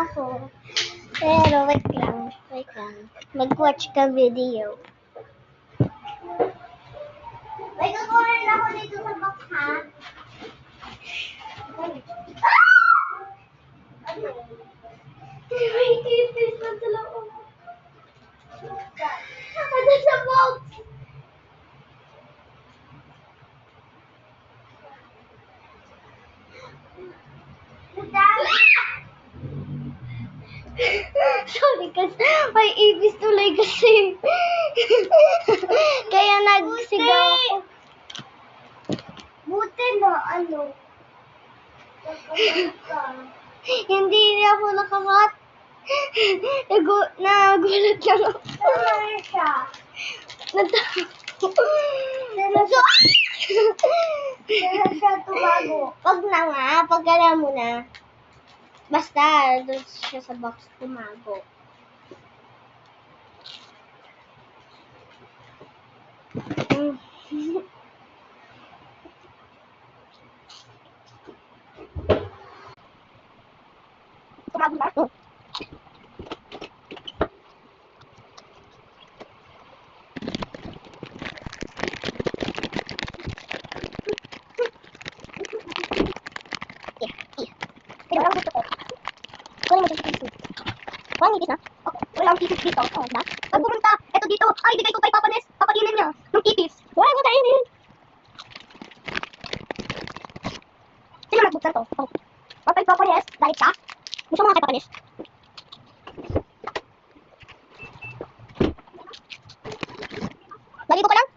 ako. Pero wait lang. Mag-watch ka video. May kukunin ako dito sa box, ha? May ipis na sa loob. Ano sa box? Sorry kasi may ibis tuloy kasi. Kaya nagsigaw ako. Buti na ano. Hindi ako nakakat. Nagulat lang ako. Saan siya? Natakot. Saan siya tumago? Pag na nga, pag alam mo na. Basta, doon siya sa box tumago. Tumago ba? Pero ang gusto ko. Kunin mo siya sa One minute na? Okay. Wala akong kipis dito. Oh, na? Pag pumunta, eto dito. Ay, bigay ko kay Papa Nes. Papakainin niya. Yung kipis. Wala mo kainin. Sino nagbuksan to? Oh. Kay Papa Nes. Dahil siya. Gusto mo nga kay Papa Nes. Baligo ka lang?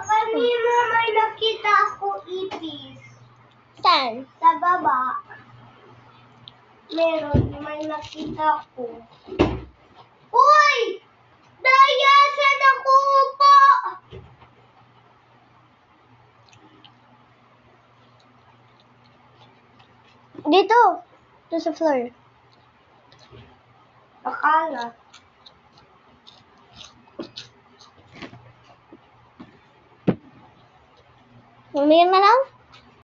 Kanina may nakita ako ipis. Saan? Sa baba. May nakita ko. Uy! Daya! Saan ako po? Dito. Dito sa floor. Akala. Umiyan na lang?